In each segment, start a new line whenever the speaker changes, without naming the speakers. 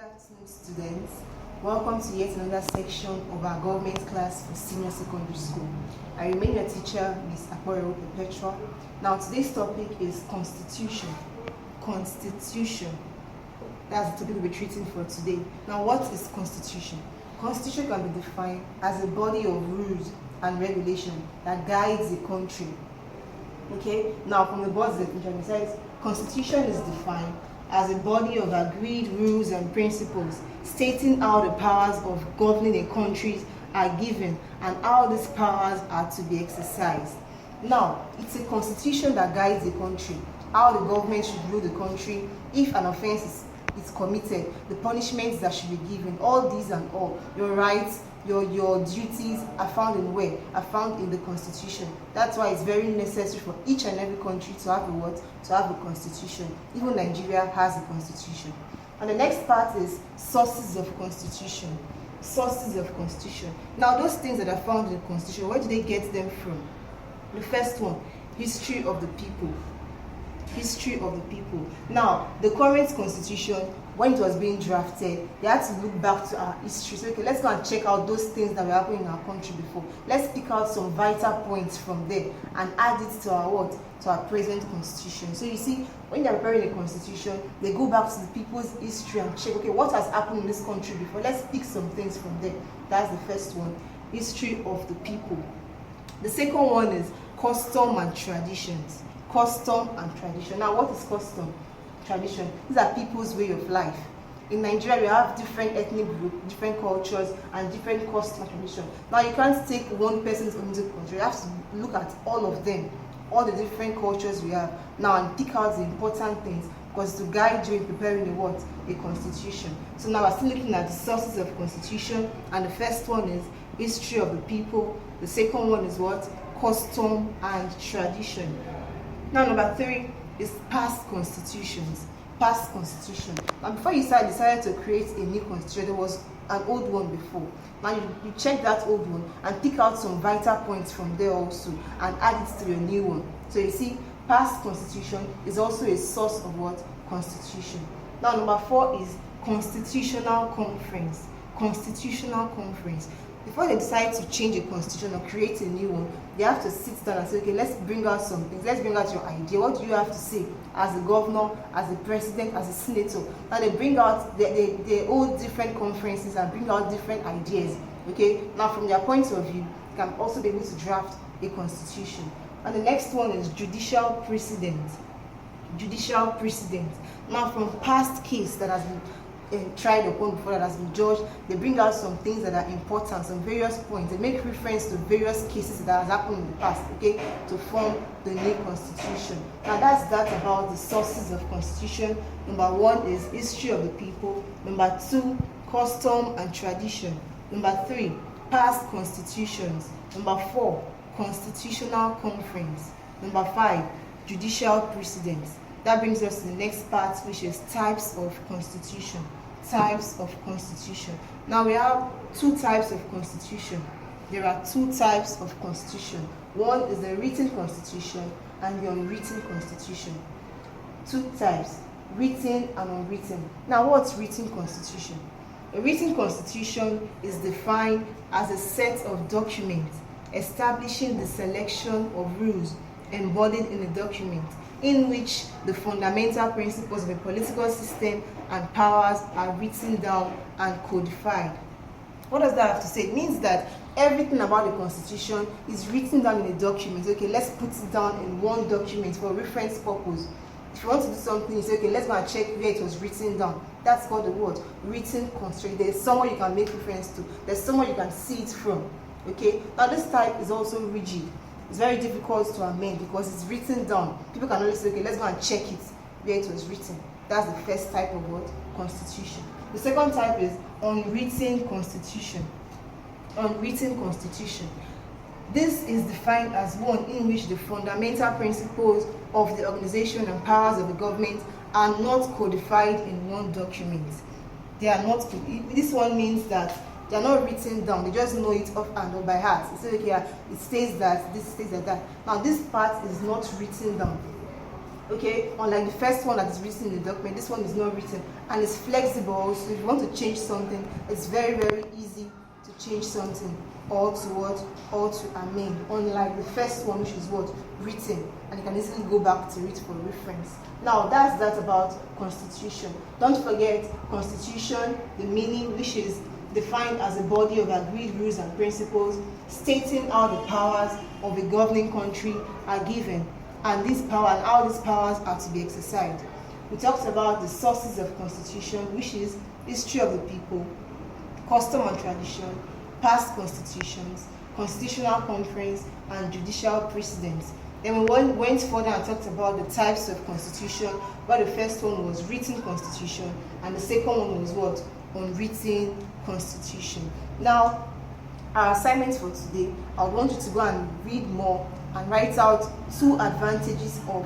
afternoon, students. Welcome to yet another section of our government class for senior secondary school. I remain your teacher, Ms. Aporo Perpetua. Now, today's topic is Constitution. Constitution. That's the topic we'll be treating for today. Now, what is Constitution? Constitution can be defined as a body of rules and regulation that guides the country. Okay? Now, from the board's definition, it says Constitution is defined as a body of agreed rules and principles stating how the powers of governing a country are given and how these powers are to be exercised. Now, it's a constitution that guides the country, how the government should rule the country, if an offense is committed, the punishments that should be given, all these and all, your rights, your duties are found in where? Are found in the constitution. That's why it's very necessary for each and every country to have a what? To have a constitution. Even Nigeria has a constitution. And the next part is sources of constitution. Sources of constitution. Now, those things that are found in the constitution, where do they get them from? The first one, history of the people. History of the people. Now, the current constitution, when it was being drafted, they had to look back to our history. So, okay, let's go and check out those things that were happening in our country before. Let's pick out some vital points from there and add it to our what? To our present constitution. So you see, when they're preparing a constitution, they go back to the people's history and check, okay, what has happened in this country before? Let's pick some things from there. That's the first one, history of the people. The second one is custom and traditions. Custom and tradition. Now, what is custom? Tradition. These are people's way of life. In Nigeria, we have different ethnic groups, different cultures, and different custom and tradition. Now, you can't take one person's own culture. You have to look at all of them, all the different cultures we have now, and pick out the important things, because to guide you in preparing a what? A constitution. So now we're still looking at the sources of constitution, and the first one is history of the people. The second one is what? Custom and tradition. Now, number 3 is past constitutions. Past constitution. Now, before you decided to create a new constitution, there was an old one before. Now, you check that old one and pick out some vital points from there also and add it to your new one. So you see, past constitution is also a source of what? Constitution. Now, number 4 is constitutional conference. Constitutional conference. Before they decide to change a constitution or create a new one, they have to sit down and say, okay, let's bring out some things. Let's bring out your idea. What do you have to say as the governor, as the president, as a senator? Now they bring out, they hold different conferences and bring out different ideas. Okay. Now from their point of view, you can also be able to draft a constitution. And the next one is judicial precedent. Judicial precedent. Now from past case that has been tried upon before, that has been judged, they bring out some things that are important, some various points. They make reference to various cases that has happened in the past, okay, to form the new constitution. Now that's that about the sources of constitution. Number 1 is history of the people. Number 2, custom and tradition. Number 3, past constitutions. Number 4, constitutional conference. Number 5, judicial precedent. That brings us to the next part, which is types of constitution. Types of constitution. Now we have 2 types of constitution. There are 2 types of constitution. One is the written constitution and the unwritten constitution. 2 types, written and unwritten. Now, what's written constitution? A written constitution is defined as a set of documents establishing the selection of rules embodied in a document in which the fundamental principles of a political system and powers are written down and codified. What does that have to say? It means that everything about the constitution is written down in a document. Okay, let's put it down in one document for reference purpose. If you want to do something, you say, okay, let's go and check where it was written down. That's called the word written constitution. There's somewhere you can make reference to. There's somewhere you can see it from. Okay, now this type is also rigid. It's very difficult to amend because it's written down. People can only say, okay, let's go and check it where it was written. That's the first type of what? Constitution. The second type is unwritten constitution. Unwritten constitution. This is defined as one in which the fundamental principles of the organization and powers of the government are not codified in one document. They are not. This one means that they are not written down. They just know it offhand or by heart. It's okay, it states that, this states that. Now, this part is not written down. Okay, unlike the first one that is written in the document, this one is not written, and it's flexible. So if you want to change something, it's very, very easy to change something, or to what, or to amend, unlike the first one, which is what, written, and you can easily go back to it for reference. Now that's that about constitution. Don't forget, constitution, the meaning, which is defined as a body of agreed rules and principles stating how the powers of a governing country are given, and these powers, and how these powers are to be exercised. We talked about the sources of constitution, which is history of the people, custom and tradition, past constitutions, constitutional conference, and judicial precedents. Then we went further and talked about the types of constitution, where the first one was written constitution, and the second one was what? Unwritten constitution. Now, our assignment for today, I want you to go and read more and write out 2 advantages of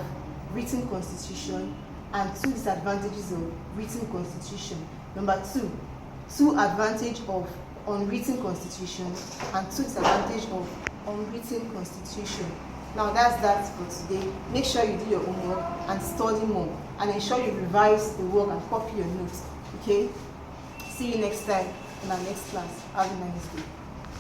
written constitution and 2 disadvantages of written constitution. Number 2 advantage of unwritten constitution and 2 disadvantage of unwritten constitution. Now that's that for today. Make sure you do your homework and study more, and ensure you revise the work and copy your notes. Okay? See you next time in our next class. Have a nice day.